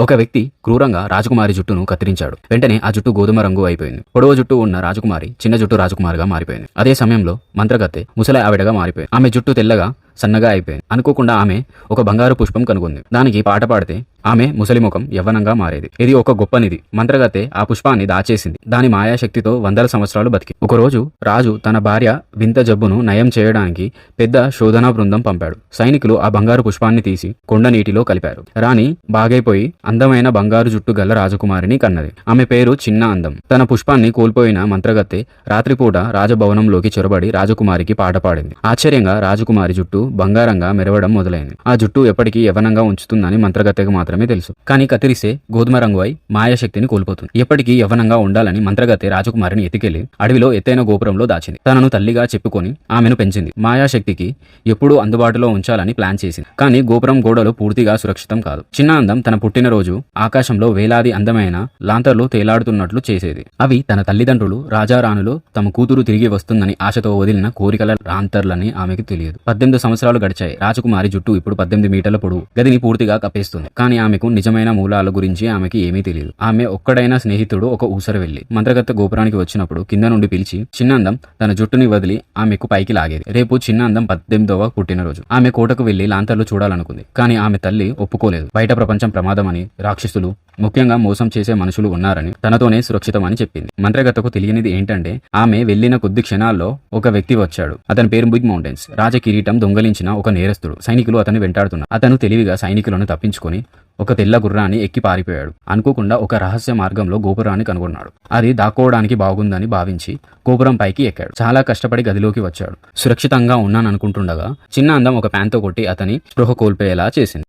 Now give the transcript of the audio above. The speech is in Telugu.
ఒక వ్యక్తి క్రూరంగా రాజకుమారి జుట్టును కత్తిరించాడు. వెంటనే ఆ జుట్టు గోధుమ రంగు అయిపోయింది. పొడవు జుట్టు ఉన్న రాజకుమారి చిన్న జుట్టు రాజకుమారిగా మారిపోయింది. అదే సమయంలో మంత్రగత్తె ముసలి ఆవిడగా మారిపోయింది. ఆమె జుట్టు తెల్లగా సన్నగా అయిపోయింది. అనుకోకుండా ఆమె ఒక బంగారు పుష్పం కనుగొంది. దానికి పాట పాడితే ఆమె ముసలి ముఖం యవ్వనంగా మారేది. ఇది ఒక గొప్ప నిధి. మంత్రగత్తె ఆ పుష్పాన్ని దాచేసింది. దాని మాయాశక్తితో వందల సంవత్సరాలు బతికి. ఒకరోజు రాజు తన భార్య వింత జబ్బును నయం చేయడానికి పెద్ద శోధనా బృందం పంపాడు. సైనికులు ఆ బంగారు పుష్పాన్ని తీసి కొండ నీటిలో కలిపారు. రాణి బాగైపోయి అందమైన బంగారు జుట్టు గల రాజకుమారిని కన్నది. ఆమె పేరు చిన్న అందం. తన పుష్పాన్ని కోల్పోయిన మంత్రగత్తె రాత్రిపూట రాజభవనంలోకి చొరబడి రాజకుమారికి పాట పాడింది. ఆశ్చర్యంగా రాజకుమారి జుట్టు బంగారంగా మెరవడం మొదలైంది. ఆ జుట్టు ఎప్పటికీ యవ్వనంగా ఉంచుతుందని మంత్రగత్తెకు మాత్రమే తెలుసు. కానీ కత్తిరిస్తే గోధుమ రంగు అయి మాయాశక్తిని కోల్పోతుంది. ఎప్పటికీ యవ్వనంగా ఉండాలని మంత్రగత్తె రాజకుమారిని ఎత్తుకెళ్లి అడవిలో ఎత్తైన గోపురంలో దాచింది. తనను తల్లిగా చెప్పుకొని ఆమెను పెంచింది. మాయాశక్తికి ఎప్పుడూ అందుబాటులో ఉంచాలని ప్లాన్ చేసింది. కానీ గోపురం గోడలు పూర్తిగా సురక్షితం కాదు. చిన్న అందం తన పుట్టినరోజు ఆకాశంలో వేలాది అందమైన లాంతర్లు తేలాడుతున్నట్లు చేసేది. అవి తన తల్లిదండ్రులు రాజారాణులు తమ కూతురు తిరిగి వస్తుందని ఆశతో వదిలిన కోరికల లాంతర్లని ఆమెకు తెలియదు. 18 సంవత్సరాలు గడిచాయి. రాజకుమారి జుట్టు ఇప్పుడు 18 మీటర్ల పొడవు. గదిని పూర్తిగా కప్పేస్తుంది. కానీ ఆమెకు నిజమైన మూలాల గురించి ఆమెకి ఏమీ తెలియదు. ఆమె ఒక్కడైన స్నేహితుడు ఒక ఊసర వెళ్లి మంత్రగత్తె గోపురానికి వచ్చినప్పుడు కింద నుండి పిలిచి చిన్నందం తన జుట్టుని వదిలి ఆమెకు పైకి లాగేది. రేపు చిన్నందం 18వ పుట్టినరోజు. ఆమె కోటకు వెళ్లి లాంతర్లు చూడాలనుకుంది. కానీ ఆమె తల్లి ఒప్పుకోలేదు. బయట ప్రపంచం ప్రమాదమని, రాక్షసులు ముఖ్యంగా మోసం చేసే మనుషులు ఉన్నారని, తనతోనే సురక్షితమని చెప్పింది. మంత్రగత్తెకు తెలియనిది ఏంటంటే ఆమె వెళ్లిన కొద్ది క్షణాల్లో ఒక వ్యక్తి వచ్చాడు. అతని పేరు బిగ్ మౌంటైన్స్. రాజ కిరీటం దొంగలించిన ఒక నేరస్తుడు. సైనికులు అతన్ని వెంటాడుతున్నారు. అతను తెలివిగా సైనికులను తప్పించుకొని ఒక తెల్ల గుర్రాన్ని ఎక్కి పారిపోయాడు. అనుకోకుండా ఒక రహస్య మార్గంలో గోపురాన్ని కనుగొన్నాడు. అది దాక్కోవడానికి బాగుందని భావించి గోపురం పైకి ఎక్కాడు. చాలా కష్టపడి గదిలోకి వచ్చాడు. సురక్షితంగా ఉన్నాననుకుంటుండగా చిన్న అందం ఒక ప్యాన్తో కొట్టి అతని స్పృహ కోల్పోయేలా చేసింది.